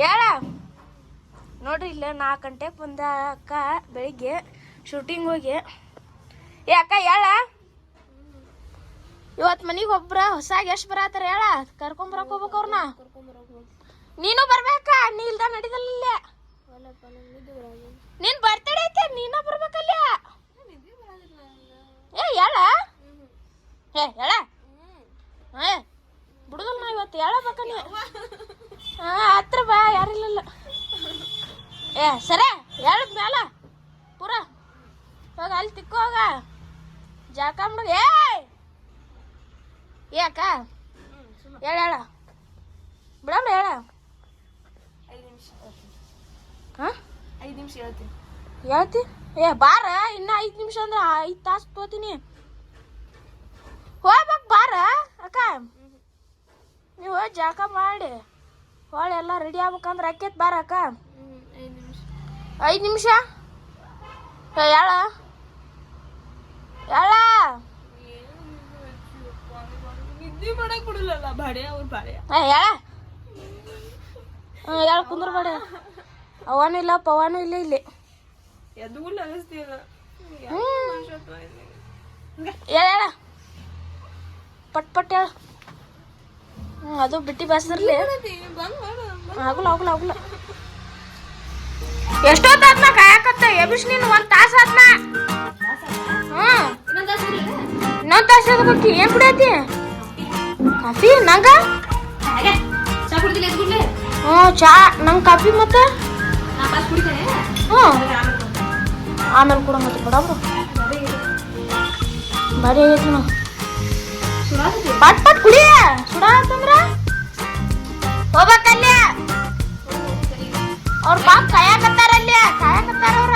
ಹೇಳ ನೋಡ್ರಿ ಇಲ್ಲ 4 ಗಂಟೆಗೆ ಬಂದ ಅಕ್ಕ ಬೆಳಿಗ್ಗೆ ಶೂಟಿಂಗ್ ಹೋಗಿ. ಏ ಅಕ್ಕ ಹೇಳ ಇವತ್ತು ಮನೆಗೆ ಒಬ್ರ ಹೊಸಾಗಿ ಎಷ್ಟು ಬರತ್ತಾರ ಹೇಳ ಕರ್ಕೊಂಬರಕ್ ಹೋಗ್ಬೇಕು ಅವ್ರನ್ನ. ನೀನು ಬರ್ಬೇಕ ನೀ ಇಲ್ದ ನಡಿದಲ್ಲ. ನೀನ್ ಬರ್ತಡೇ ಐತೆ ನೀನ ಬರ್ಬೇಕಲ್ಲ. ಏ ಹೇಳ ಏ ಹೇಳ ಏ ಬಿಡುದಲ್ಲ ನಾ ಇವತ್ತು ಹೇಳಬೇಕ ನೀ. ಹತ್ರ ಬಾ ಯಾರಿಲ್ಲ. ಏ ಸರಿ ಹೇಳದ್ ಮ್ಯಾಲ ಪೂರ ಹೋಗ ಅಲ್ಲಿ ತಿಕ್ಕು ಹೋಗ ಜಾಕ ಬಿಡು. ಏ ಅಕ್ಕ ಹೇಳ ಹೇಳ ಬಿಡಮ್ಮ ಹೇಳ. 5 ನಿಮಿಷ ಹೇಳ್ತಿ. ಏ ಬಾರ ಇನ್ನ 5 ನಿಮಿಷ ಅಂದ್ರೆ 5 ತಾಸು ತೋತೀನಿ. ಹೋಗ್ಬೇಕು ಬಾರ ಅಕ್ಕ. ನೀವು ಜಾಕ ಮಾಡಿ ಹೊಳೆ ಎಲ್ಲ ರೆಡಿ ಆಗ್ಬೇಕಂದ್ರೆ ಅಕ್ಕೇತ್ ಬಾರ ಅಕ್ಕ. 5 ನಿಮಿಷ ಹೇಳ ಹೇಳ. ಹೇಳ ಹೇಳ ಕುಂದ್ರ ಬೇಡ. ಅವನು ಇಲ್ಲ ಪವನು ಇಲ್ಲ ಇಲ್ಲಿ. ಹೇಳ ಪಟ್ ಪಟ್ ಹೇಳ. ಅದು ಬಿಟ್ಟಿ ಬಸ್ದಿರ್ಲಿ ಆಗಲ್ಲ ಆಗಲ್ಲ ಆಗಲ್ಲ. ಎಷ್ಟೊತ್ತಾದ್ನ ಕಾಯಕತ್ತ ಎಬಿಸ್ ನೀನು 1 ತಾಸು ಆದ್ನ. ಇನ್ನೊಂದು ತಾಸು ಅದಕ್ಕೆ ಏನ್ ಕುಡಿಯತಿ ಕಾಫಿ ನಂಗ. ಚಾ ನಂಗೆ ಕಾಫಿ ಮತ್ತೆ ಆಮೇಲೆ ಕೂಡ ಮತ್ತೆ ಕೊಡಬ್ರು ಬರೀ ಆಗೈತಿ. ನಾವು ಪಟ್ ಪಟ್ ಕುಡಿಯ ಸುಡ ಅಂತಂದ್ರ ಹೋಗ್ಬೇಕಲ್ಲಿ. ಅವ್ರ ಪಾಪ ಕಾಯಕತ್ತಾರಲ್ಲಿ ಕಾಯಕತ್ತಾರ ಅವ್ರ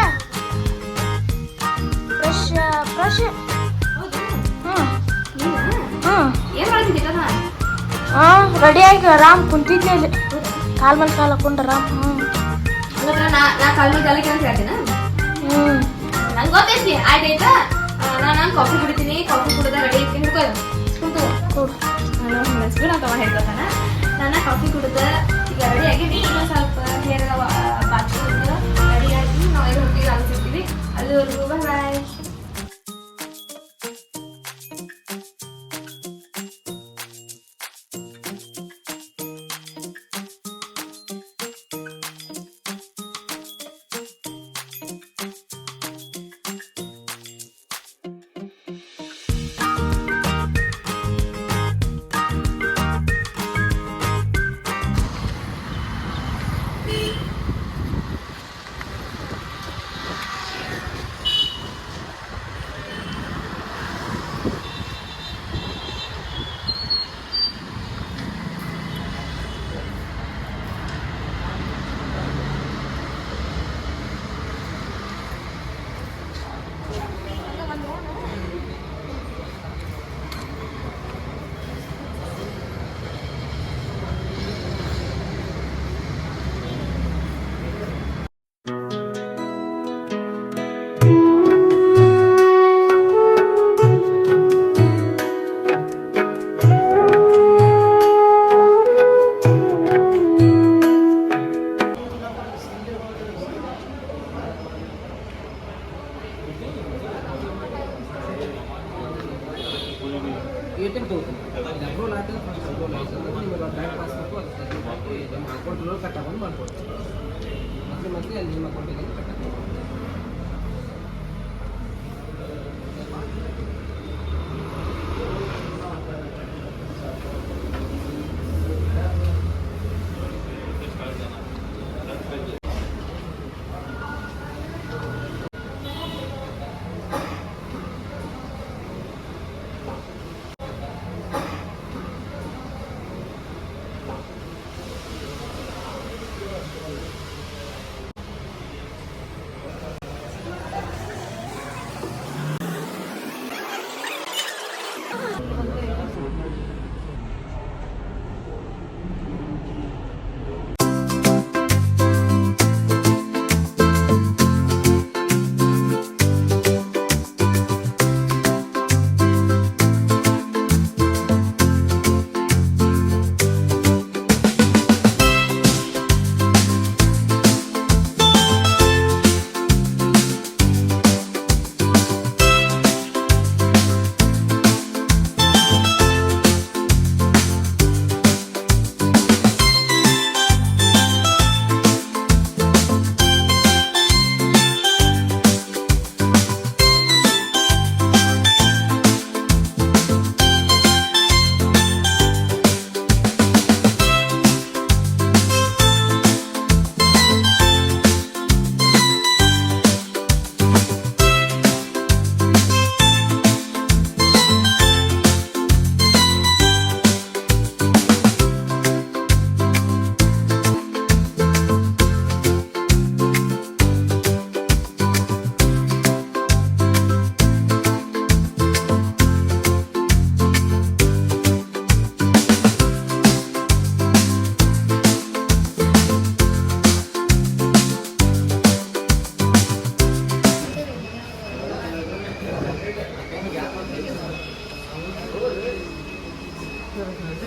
ಫ್ರೆಶ್ ಫ್ರೆಶ್. ರೆಡಿ ಆಗಿ ರಾಮ್ ಕುಂತಿದ್ದೆ ಇಲ್ಲಿ ಕಾಲ್ ಮೇಲೆ ಕಾಲ್ ಹಾಕೊಂಡ ರಾಮ್. ನಂಗೆ ಗೊತ್ತೈತಿ ಆಯ್ತಾಯ್ತಾ. ನಾನು ಕಾಫಿ ಕುಡಿತೀನಿ. ಕಾಫಿ ಕುಡಿದ ರೆಡಿ ಇರ್ತೀನಿ ಅಂತ ಹೇಳ್ಕೊತಾನ. ನಾನು ಕಾಫಿ ಕುಡಿದ ಈಗ ರೆಡಿ ಆಗೀನಿ. ಇನ್ನೊಂದು ಸ್ವಲ್ಪ ಹೇರ್ ಬಾಚ್ಕೊಂಡು ರೆಡಿ ಆಗಿ ನಾವು ಹೋಗಿ ಅನ್ಸಿರ್ತೀವಿ. ಅಲ್ಲಿವರೆಗೂ ಬಾಯ್. Thank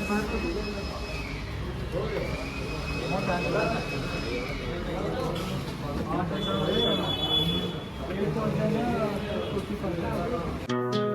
you.